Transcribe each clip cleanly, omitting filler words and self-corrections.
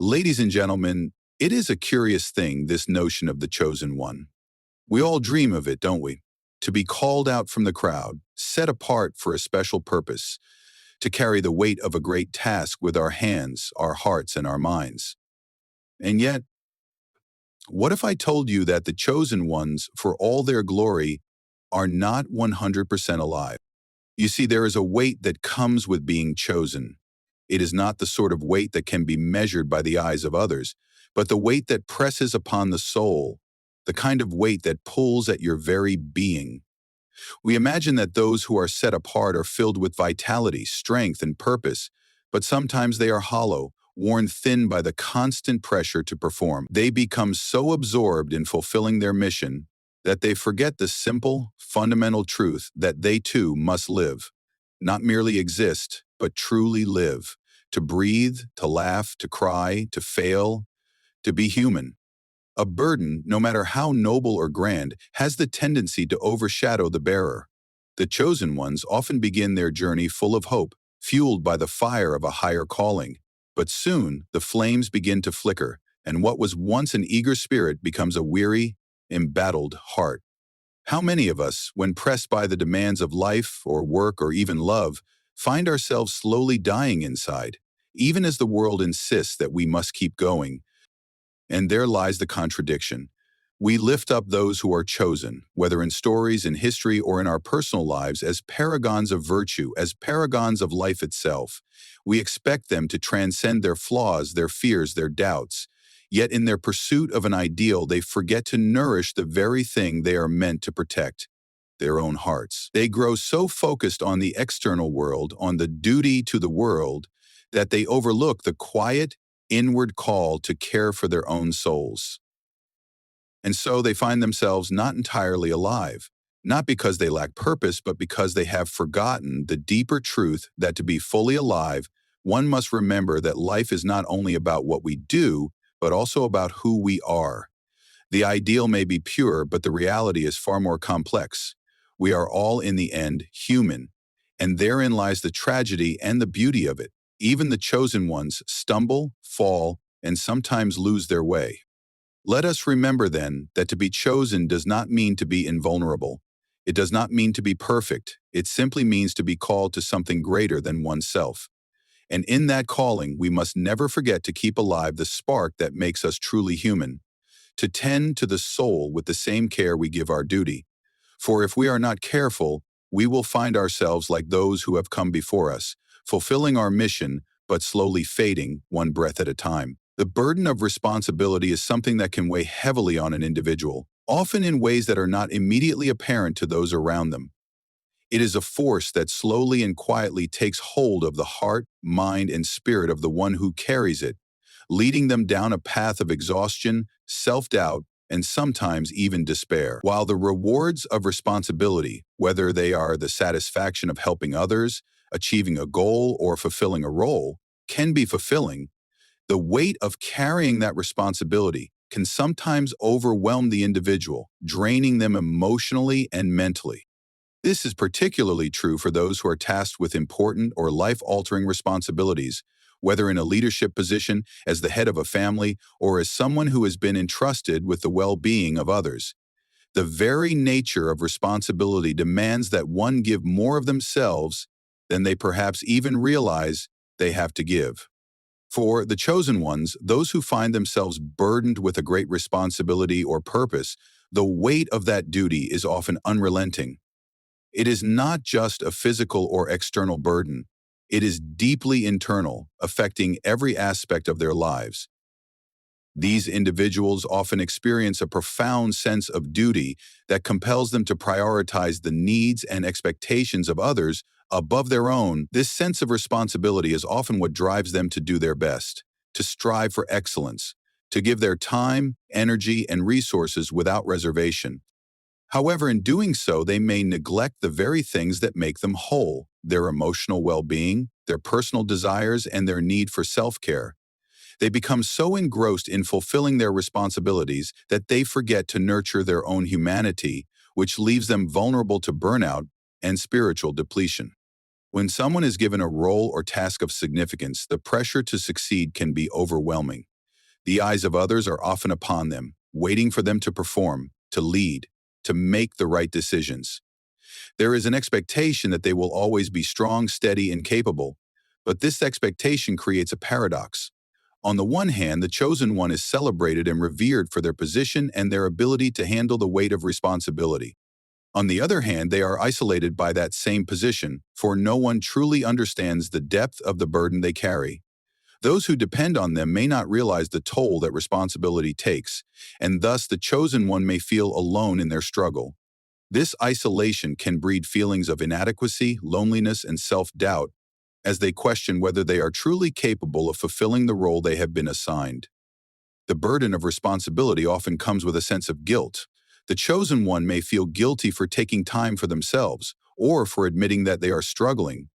Ladies and gentlemen, it is a curious thing, this notion of the chosen one. We all dream of it, don't we? To be called out from the crowd, set apart for a special purpose, to carry the weight of a great task with our hands, our hearts, and our minds. And yet, what if I told you that the chosen ones, for all their glory, are not 100% alive? You see, there is a weight that comes with being chosen. It is not the sort of weight that can be measured by the eyes of others, but the weight that presses upon the soul, the kind of weight that pulls at your very being. We imagine that those who are set apart are filled with vitality, strength, and purpose, but sometimes they are hollow, worn thin by the constant pressure to perform. They become so absorbed in fulfilling their mission that they forget the simple, fundamental truth that they too must live, not merely exist, but truly live, to breathe, to laugh, to cry, to fail, to be human. A burden, no matter how noble or grand, has the tendency to overshadow the bearer. The chosen ones often begin their journey full of hope, fueled by the fire of a higher calling. But soon, the flames begin to flicker, and what was once an eager spirit becomes a weary, embattled heart. How many of us, when pressed by the demands of life or work or even love, find ourselves slowly dying inside, even as the world insists that we must keep going? And there lies the contradiction. We lift up those who are chosen, whether in stories, in history, or in our personal lives, as paragons of virtue, as paragons of life itself. We expect them to transcend their flaws, their fears, their doubts. Yet in their pursuit of an ideal, they forget to nourish the very thing they are meant to protect, their own hearts. They grow so focused on the external world, on the duty to the world, that they overlook the quiet, inward call to care for their own souls. And so they find themselves not entirely alive, not because they lack purpose, but because they have forgotten the deeper truth that to be fully alive, one must remember that life is not only about what we do, but also about who we are. The ideal may be pure, but the reality is far more complex. We are all, in the end, human, and therein lies the tragedy and the beauty of it. Even the chosen ones stumble, fall, and sometimes lose their way. Let us remember then that to be chosen does not mean to be invulnerable. It does not mean to be perfect. It simply means to be called to something greater than oneself. And in that calling, we must never forget to keep alive the spark that makes us truly human, to tend to the soul with the same care we give our duty. For if we are not careful, we will find ourselves like those who have come before us, fulfilling our mission, but slowly fading, one breath at a time. The burden of responsibility is something that can weigh heavily on an individual, often in ways that are not immediately apparent to those around them. It is a force that slowly and quietly takes hold of the heart, mind, and spirit of the one who carries it, leading them down a path of exhaustion, self-doubt, and sometimes even despair. While the rewards of responsibility, whether they are the satisfaction of helping others, achieving a goal, or fulfilling a role, can be fulfilling, the weight of carrying that responsibility can sometimes overwhelm the individual, draining them emotionally and mentally. This is particularly true for those who are tasked with important or life-altering responsibilities, whether in a leadership position, as the head of a family, or as someone who has been entrusted with the well-being of others. The very nature of responsibility demands that one give more of themselves than they perhaps even realize they have to give. For the chosen ones, those who find themselves burdened with a great responsibility or purpose, the weight of that duty is often unrelenting. It is not just a physical or external burden. It is deeply internal, affecting every aspect of their lives. These individuals often experience a profound sense of duty that compels them to prioritize the needs and expectations of others above their own. This sense of responsibility is often what drives them to do their best, to strive for excellence, to give their time, energy, and resources without reservation. However, in doing so, they may neglect the very things that make them whole: their emotional well-being, their personal desires, and their need for self-care. They become so engrossed in fulfilling their responsibilities that they forget to nurture their own humanity, which leaves them vulnerable to burnout and spiritual depletion. When someone is given a role or task of significance, the pressure to succeed can be overwhelming. The eyes of others are often upon them, waiting for them to perform, to lead, to make the right decisions. There is an expectation that they will always be strong, steady, and capable, but this expectation creates a paradox. On the one hand, the chosen one is celebrated and revered for their position and their ability to handle the weight of responsibility. On the other hand, they are isolated by that same position, for no one truly understands the depth of the burden they carry. Those who depend on them may not realize the toll that responsibility takes, and thus the chosen one may feel alone in their struggle. This isolation can breed feelings of inadequacy, loneliness, and self-doubt as they question whether they are truly capable of fulfilling the role they have been assigned. The burden of responsibility often comes with a sense of guilt. The chosen one may feel guilty for taking time for themselves or for admitting that they are struggling.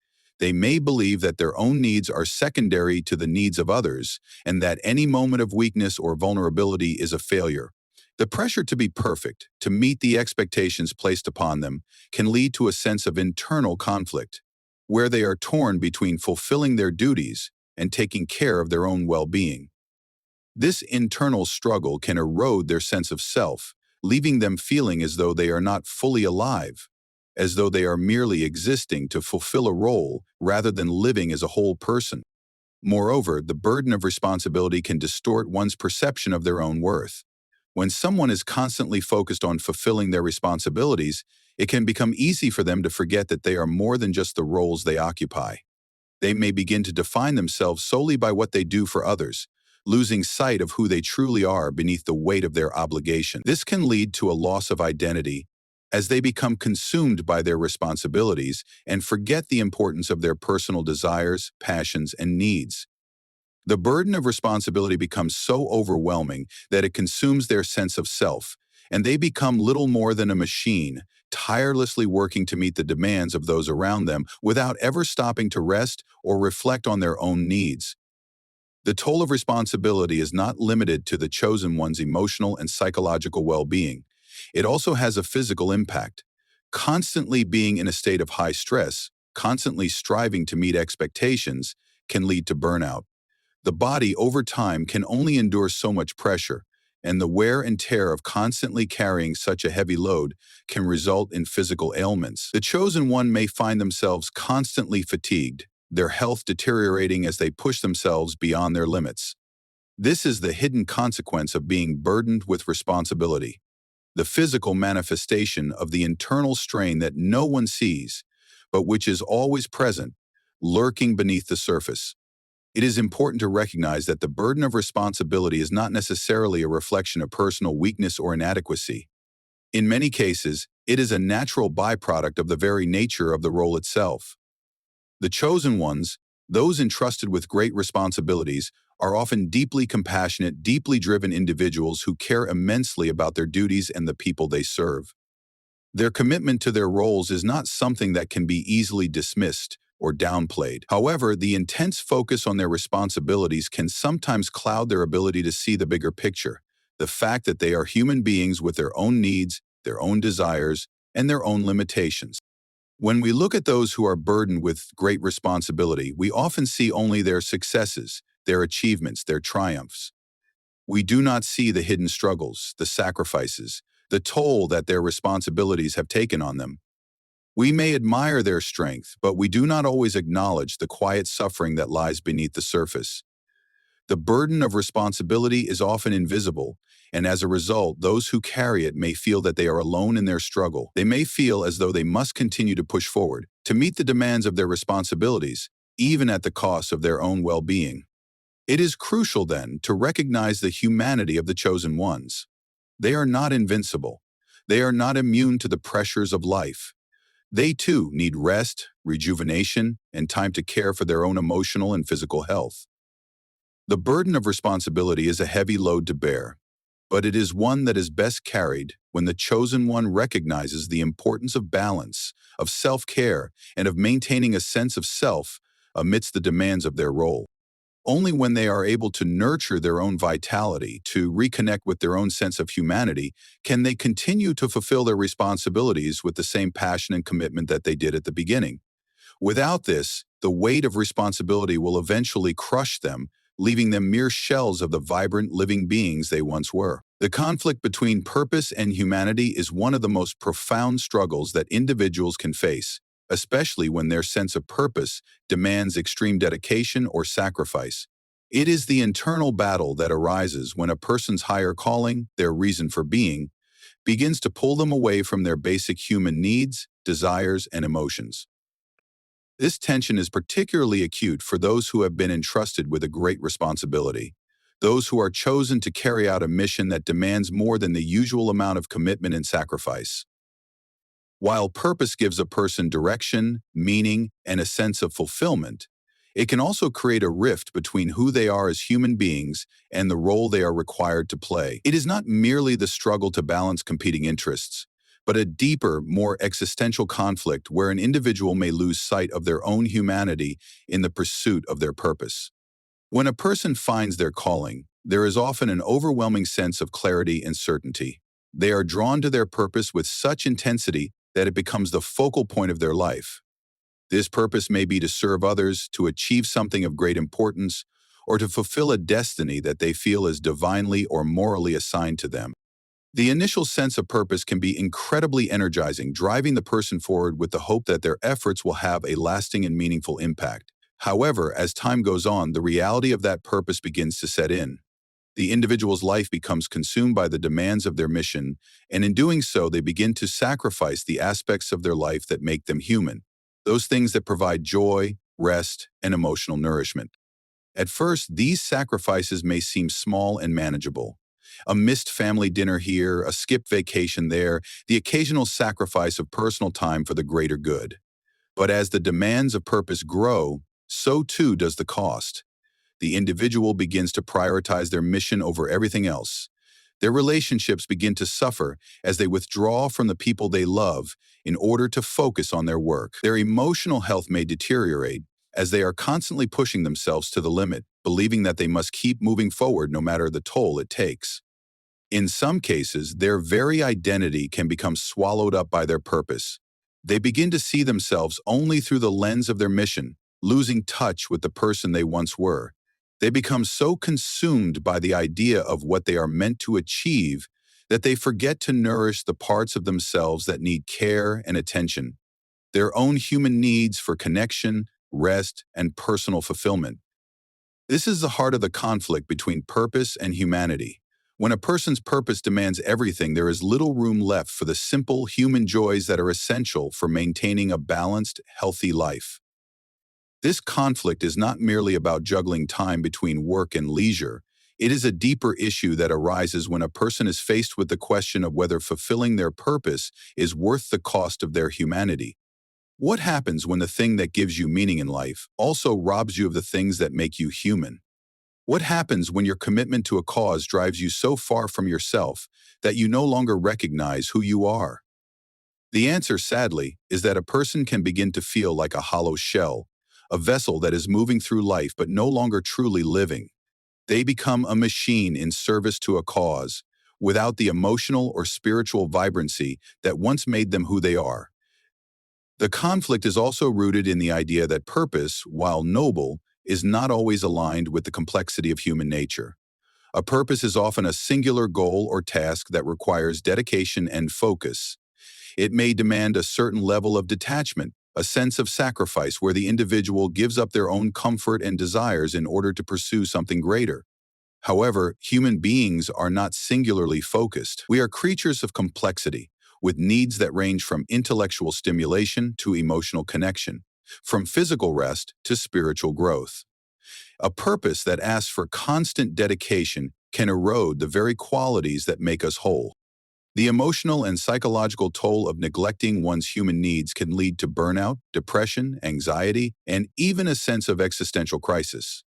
They may believe that their own needs are secondary to the needs of others and that any moment of weakness or vulnerability is a failure. The pressure to be perfect, to meet the expectations placed upon them, can lead to a sense of internal conflict, where they are torn between fulfilling their duties and taking care of their own well-being. This internal struggle can erode their sense of self, leaving them feeling as though they are not fully alive, as though they are merely existing to fulfill a role rather than living as a whole person. Moreover, the burden of responsibility can distort one's perception of their own worth. When someone is constantly focused on fulfilling their responsibilities, it can become easy for them to forget that they are more than just the roles they occupy. They may begin to define themselves solely by what they do for others, losing sight of who they truly are beneath the weight of their obligation. This can lead to a loss of identity, as they become consumed by their responsibilities and forget the importance of their personal desires, passions, and needs. The burden of responsibility becomes so overwhelming that it consumes their sense of self, and they become little more than a machine, tirelessly working to meet the demands of those around them without ever stopping to rest or reflect on their own needs. The toll of responsibility is not limited to the chosen one's emotional and psychological well-being. It also has a physical impact. Constantly being in a state of high stress, constantly striving to meet expectations, can lead to burnout. The body over time can only endure so much pressure, and the wear and tear of constantly carrying such a heavy load can result in physical ailments. The chosen one may find themselves constantly fatigued, their health deteriorating as they push themselves beyond their limits. This is the hidden consequence of being burdened with responsibility, the physical manifestation of the internal strain that no one sees, but which is always present, lurking beneath the surface. It is important to recognize that the burden of responsibility is not necessarily a reflection of personal weakness or inadequacy. In many cases, it is a natural byproduct of the very nature of the role itself. The chosen ones, those entrusted with great responsibilities, are often deeply compassionate, deeply driven individuals who care immensely about their duties and the people they serve. Their commitment to their roles is not something that can be easily dismissed or downplayed. However, the intense focus on their responsibilities can sometimes cloud their ability to see the bigger picture, the fact that they are human beings with their own needs, their own desires, and their own limitations. When we look at those who are burdened with great responsibility, we often see only their successes, their achievements, their triumphs. We do not see the hidden struggles, the sacrifices, the toll that their responsibilities have taken on them. We may admire their strength, but we do not always acknowledge the quiet suffering that lies beneath the surface. The burden of responsibility is often invisible, and as a result, those who carry it may feel that they are alone in their struggle. They may feel as though they must continue to push forward, to meet the demands of their responsibilities, even at the cost of their own well-being. It is crucial, then, to recognize the humanity of the chosen ones. They are not invincible. They are not immune to the pressures of life. They, too, need rest, rejuvenation, and time to care for their own emotional and physical health. The burden of responsibility is a heavy load to bear, but it is one that is best carried when the chosen one recognizes the importance of balance, of self-care, and of maintaining a sense of self amidst the demands of their role. Only when they are able to nurture their own vitality, to reconnect with their own sense of humanity, can they continue to fulfill their responsibilities with the same passion and commitment that they did at the beginning. Without this, the weight of responsibility will eventually crush them, leaving them mere shells of the vibrant living beings they once were. The conflict between purpose and humanity is one of the most profound struggles that individuals can face, especially when their sense of purpose demands extreme dedication or sacrifice. It is the internal battle that arises when a person's higher calling, their reason for being, begins to pull them away from their basic human needs, desires, and emotions. This tension is particularly acute for those who have been entrusted with a great responsibility, those who are chosen to carry out a mission that demands more than the usual amount of commitment and sacrifice. While purpose gives a person direction, meaning, and a sense of fulfillment, it can also create a rift between who they are as human beings and the role they are required to play. It is not merely the struggle to balance competing interests, but a deeper, more existential conflict where an individual may lose sight of their own humanity in the pursuit of their purpose. When a person finds their calling, there is often an overwhelming sense of clarity and certainty. They are drawn to their purpose with such intensity that it becomes the focal point of their life. This purpose may be to serve others, to achieve something of great importance, or to fulfill a destiny that they feel is divinely or morally assigned to them. The initial sense of purpose can be incredibly energizing, driving the person forward with the hope that their efforts will have a lasting and meaningful impact. However, as time goes on, the reality of that purpose begins to set in. The individual's life becomes consumed by the demands of their mission, and in doing so, they begin to sacrifice the aspects of their life that make them human, those things that provide joy, rest, and emotional nourishment. At first, these sacrifices may seem small and manageable. A missed family dinner here, a skipped vacation there, the occasional sacrifice of personal time for the greater good. But as the demands of purpose grow, so too does the cost. The individual begins to prioritize their mission over everything else. Their relationships begin to suffer as they withdraw from the people they love in order to focus on their work. Their emotional health may deteriorate as they are constantly pushing themselves to the limit, believing that they must keep moving forward no matter the toll it takes. In some cases, their very identity can become swallowed up by their purpose. They begin to see themselves only through the lens of their mission, losing touch with the person they once were. They become so consumed by the idea of what they are meant to achieve that they forget to nourish the parts of themselves that need care and attention, their own human needs for connection, rest, and personal fulfillment. This is the heart of the conflict between purpose and humanity. When a person's purpose demands everything, there is little room left for the simple human joys that are essential for maintaining a balanced, healthy life. This conflict is not merely about juggling time between work and leisure. It is a deeper issue that arises when a person is faced with the question of whether fulfilling their purpose is worth the cost of their humanity. What happens when the thing that gives you meaning in life also robs you of the things that make you human? What happens when your commitment to a cause drives you so far from yourself that you no longer recognize who you are? The answer, sadly, is that a person can begin to feel like a hollow shell, a vessel that is moving through life but no longer truly living. They become a machine in service to a cause, without the emotional or spiritual vibrancy that once made them who they are. The conflict is also rooted in the idea that purpose, while noble, is not always aligned with the complexity of human nature. A purpose is often a singular goal or task that requires dedication and focus. It may demand a certain level of detachment, a sense of sacrifice where the individual gives up their own comfort and desires in order to pursue something greater. However, human beings are not singularly focused. We are creatures of complexity, with needs that range from intellectual stimulation to emotional connection, from physical rest to spiritual growth. A purpose that asks for constant dedication can erode the very qualities that make us whole. The emotional and psychological toll of neglecting one's human needs can lead to burnout, depression, anxiety, and even a sense of existential crisis.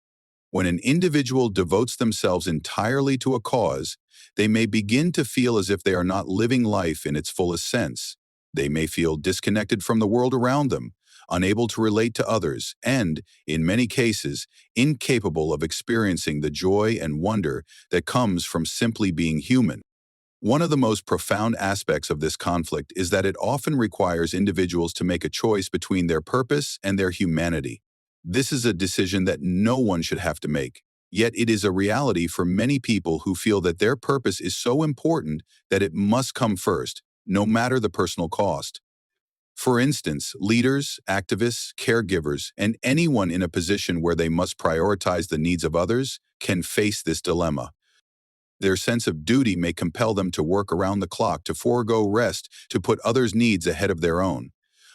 When an individual devotes themselves entirely to a cause, they may begin to feel as if they are not living life in its fullest sense. They may feel disconnected from the world around them, unable to relate to others, and, in many cases, incapable of experiencing the joy and wonder that comes from simply being human. One of the most profound aspects of this conflict is that it often requires individuals to make a choice between their purpose and their humanity. This is a decision that no one should have to make. Yet it is a reality for many people who feel that their purpose is so important that it must come first, no matter the personal cost. For instance, leaders, activists, caregivers, and anyone in a position where they must prioritize the needs of others can face this dilemma. Their sense of duty may compel them to work around the clock, to forego rest, to put others' needs ahead of their own.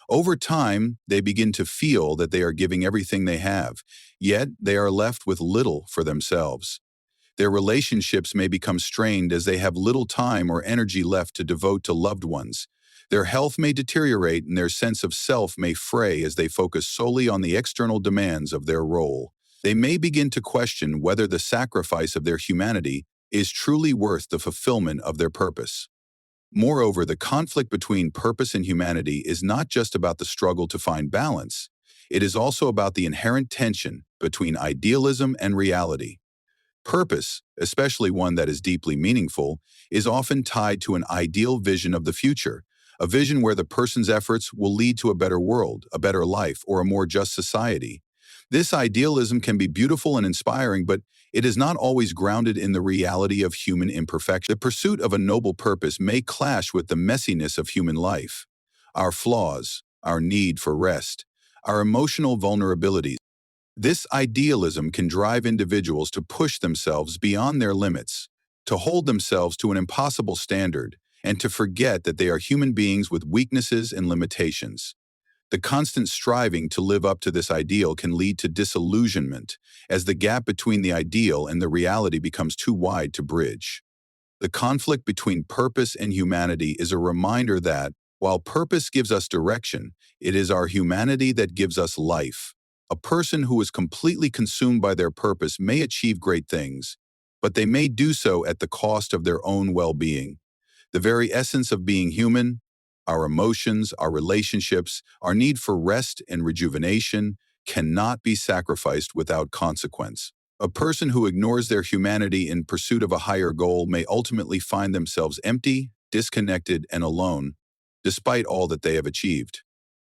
Over time, they begin to feel that they are giving everything they have, yet they are left with little for themselves. Their relationships may become strained as they have little time or energy left to devote to loved ones. Their health may deteriorate and their sense of self may fray as they focus solely on the external demands of their role. They may begin to question whether the sacrifice of their humanity is truly worth the fulfillment of their purpose. Moreover, the conflict between purpose and humanity is not just about the struggle to find balance. It is also about the inherent tension between idealism and reality. Purpose, especially one that is deeply meaningful, is often tied to an ideal vision of the future, a vision where the person's efforts will lead to a better world, a better life, or a more just society. This idealism can be beautiful and inspiring, but it is not always grounded in the reality of human imperfection. The pursuit of a noble purpose may clash with the messiness of human life. Our flaws, our need for rest, our emotional vulnerabilities. This idealism can drive individuals to push themselves beyond their limits, to hold themselves to an impossible standard, and to forget that they are human beings with weaknesses and limitations. The constant striving to live up to this ideal can lead to disillusionment, as the gap between the ideal and the reality becomes too wide to bridge. The conflict between purpose and humanity is a reminder that, while purpose gives us direction, it is our humanity that gives us life. A person who is completely consumed by their purpose may achieve great things, but they may do so at the cost of their own well-being. The very essence of being human, our emotions, our relationships, our need for rest and rejuvenation, cannot be sacrificed without consequence. A person who ignores their humanity in pursuit of a higher goal may ultimately find themselves empty, disconnected, and alone, despite all that they have achieved.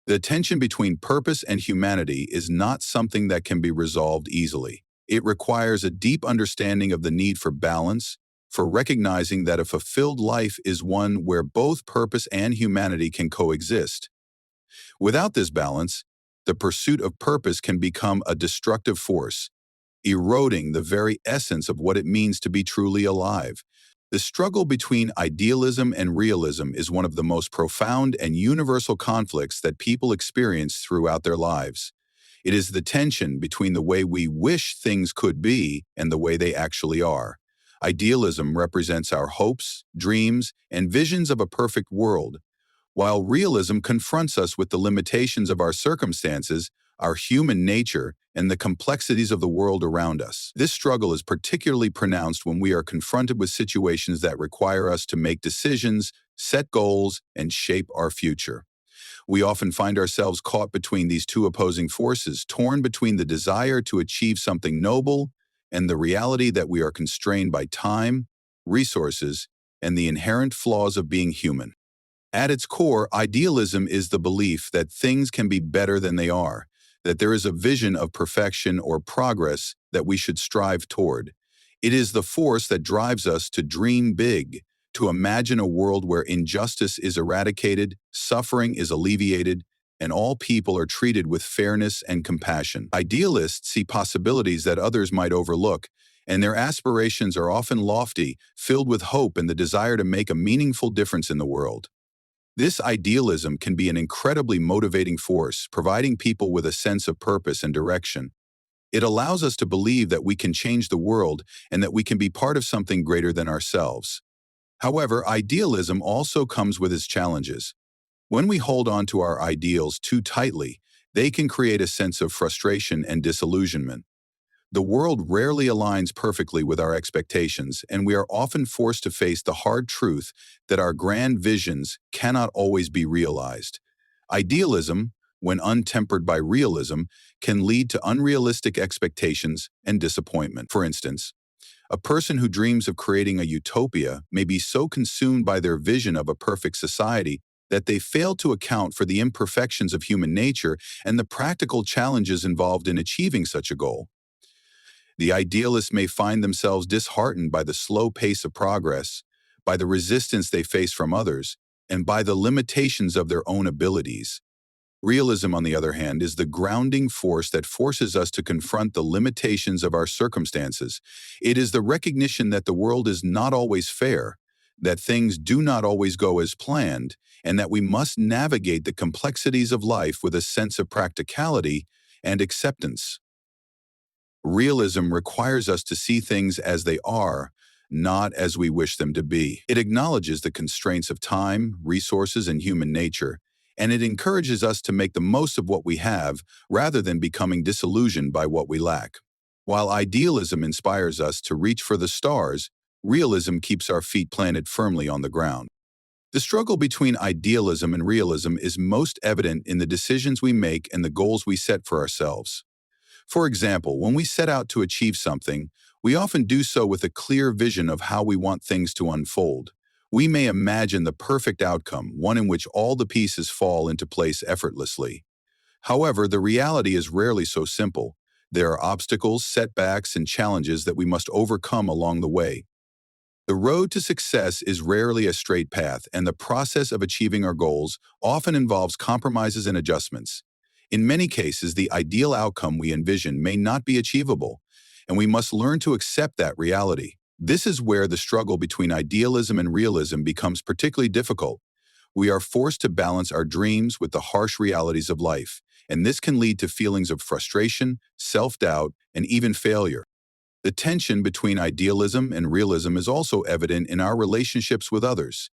The tension between purpose and humanity is not something that can be resolved easily. It requires a deep understanding of the need for balance, for recognizing that a fulfilled life is one where both purpose and humanity can coexist. Without this balance, the pursuit of purpose can become a destructive force, eroding the very essence of what it means to be truly alive. The struggle between idealism and realism is one of the most profound and universal conflicts that people experience throughout their lives. It is the tension between the way we wish things could be and the way they actually are. Idealism represents our hopes, dreams, and visions of a perfect world, while realism confronts us with the limitations of our circumstances, our human nature, and the complexities of the world around us. This struggle is particularly pronounced when we are confronted with situations that require us to make decisions, set goals, and shape our future. We often find ourselves caught between these two opposing forces, torn between the desire to achieve something noble and the reality that we are constrained by time, resources, and the inherent flaws of being human. At its core, idealism is the belief that things can be better than they are, that there is a vision of perfection or progress that we should strive toward. It is the force that drives us to dream big, to imagine a world where injustice is eradicated, suffering is alleviated, and all people are treated with fairness and compassion. Idealists see possibilities that others might overlook, and their aspirations are often lofty, filled with hope and the desire to make a meaningful difference in the world. This idealism can be an incredibly motivating force, providing people with a sense of purpose and direction. It allows us to believe that we can change the world and that we can be part of something greater than ourselves. However, idealism also comes with its challenges. When we hold on to our ideals too tightly, they can create a sense of frustration and disillusionment. The world rarely aligns perfectly with our expectations, and we are often forced to face the hard truth that our grand visions cannot always be realized. Idealism, when untempered by realism, can lead to unrealistic expectations and disappointment. For instance, a person who dreams of creating a utopia may be so consumed by their vision of a perfect society that they fail to account for the imperfections of human nature and the practical challenges involved in achieving such a goal. The idealists may find themselves disheartened by the slow pace of progress, by the resistance they face from others, and by the limitations of their own abilities. Realism, on the other hand, is the grounding force that forces us to confront the limitations of our circumstances. It is the recognition that the world is not always fair, that things do not always go as planned, and that we must navigate the complexities of life with a sense of practicality and acceptance. Realism requires us to see things as they are, not as we wish them to be. It acknowledges the constraints of time, resources, and human nature, and it encourages us to make the most of what we have rather than becoming disillusioned by what we lack. While idealism inspires us to reach for the stars, realism keeps our feet planted firmly on the ground. The struggle between idealism and realism is most evident in the decisions we make and the goals we set for ourselves. For example, when we set out to achieve something, we often do so with a clear vision of how we want things to unfold. We may imagine the perfect outcome, one in which all the pieces fall into place effortlessly. However, the reality is rarely so simple. There are obstacles, setbacks, and challenges that we must overcome along the way. The road to success is rarely a straight path, and the process of achieving our goals often involves compromises and adjustments. In many cases, the ideal outcome we envision may not be achievable, and we must learn to accept that reality. This is where the struggle between idealism and realism becomes particularly difficult. We are forced to balance our dreams with the harsh realities of life, and this can lead to feelings of frustration, self-doubt, and even failure. The tension between idealism and realism is also evident in our relationships with others.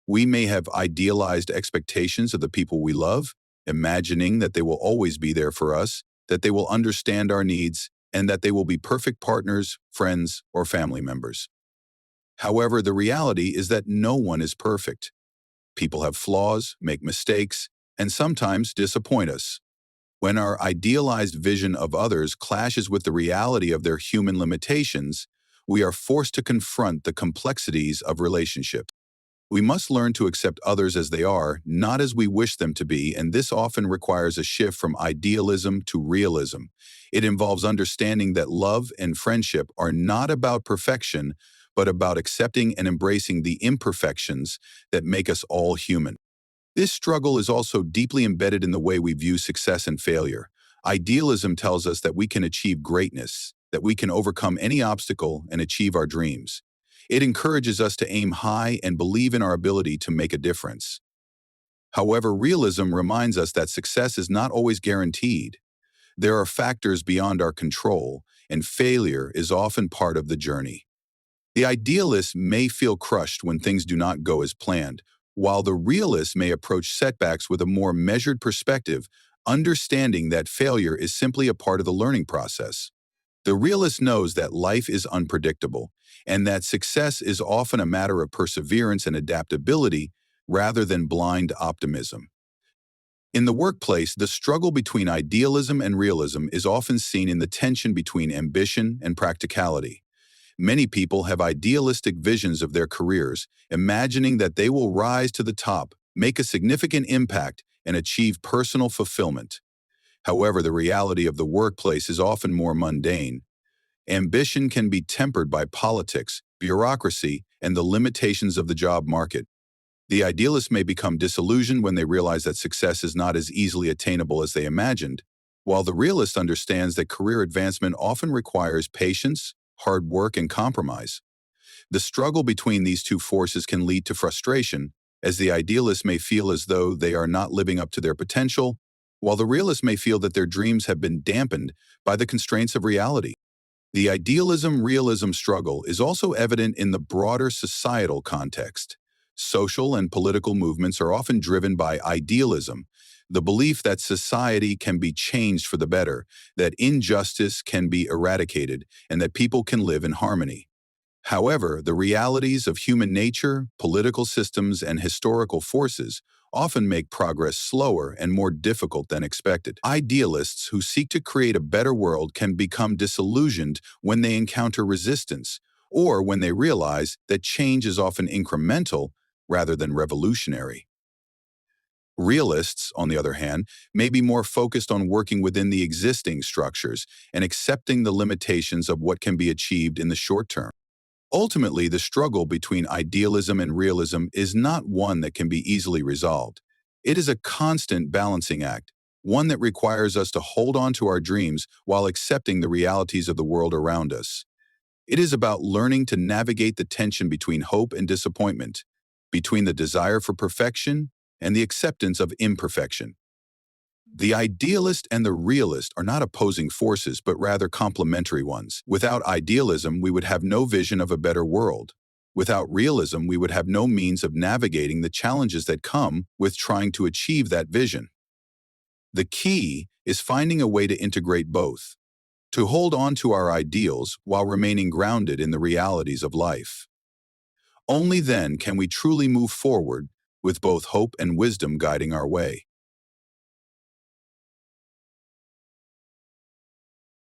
We may have idealized expectations of the people we love, imagining that they will always be there for us, that they will understand our needs, and that they will be perfect partners, friends, or family members. However, the reality is that no one is perfect. People have flaws, make mistakes, and sometimes disappoint us. When our idealized vision of others clashes with the reality of their human limitations, we are forced to confront the complexities of relationship. We must learn to accept others as they are, not as we wish them to be, and this often requires a shift from idealism to realism. It involves understanding that love and friendship are not about perfection, but about accepting and embracing the imperfections that make us all human. This struggle is also deeply embedded in the way we view success and failure. Idealism tells us that we can achieve greatness, that we can overcome any obstacle and achieve our dreams. It encourages us to aim high and believe in our ability to make a difference. However, realism reminds us that success is not always guaranteed. There are factors beyond our control, and failure is often part of the journey. The idealist may feel crushed when things do not go as planned, while the realist may approach setbacks with a more measured perspective, understanding that failure is simply a part of the learning process. The realist knows that life is unpredictable, and that success is often a matter of perseverance and adaptability rather than blind optimism. In the workplace, the struggle between idealism and realism is often seen in the tension between ambition and practicality. Many people have idealistic visions of their careers, imagining that they will rise to the top, make a significant impact, and achieve personal fulfillment. However, the reality of the workplace is often more mundane. Ambition can be tempered by politics, bureaucracy, and the limitations of the job market. The idealists may become disillusioned when they realize that success is not as easily attainable as they imagined, while the realist understands that career advancement often requires patience, hard work, and compromise. The struggle between these two forces can lead to frustration, as the idealists may feel as though they are not living up to their potential, while the realists may feel that their dreams have been dampened by the constraints of reality. The idealism-realism struggle is also evident in the broader societal context. Social and political movements are often driven by idealism, the belief that society can be changed for the better, that injustice can be eradicated, and that people can live in harmony. However, the realities of human nature, political systems, and historical forces often make progress slower and more difficult than expected. Idealists who seek to create a better world can become disillusioned when they encounter resistance, or when they realize that change is often incremental rather than revolutionary. Realists, on the other hand, may be more focused on working within the existing structures and accepting the limitations of what can be achieved in the short term. Ultimately, the struggle between idealism and realism is not one that can be easily resolved. It is a constant balancing act, one that requires us to hold on to our dreams while accepting the realities of the world around us. It is about learning to navigate the tension between hope and disappointment, between the desire for perfection and the acceptance of imperfection. The idealist and the realist are not opposing forces, but rather complementary ones. Without idealism, we would have no vision of a better world. Without realism, we would have no means of navigating the challenges that come with trying to achieve that vision. The key is finding a way to integrate both, to hold on to our ideals while remaining grounded in the realities of life. Only then can we truly move forward with both hope and wisdom guiding our way.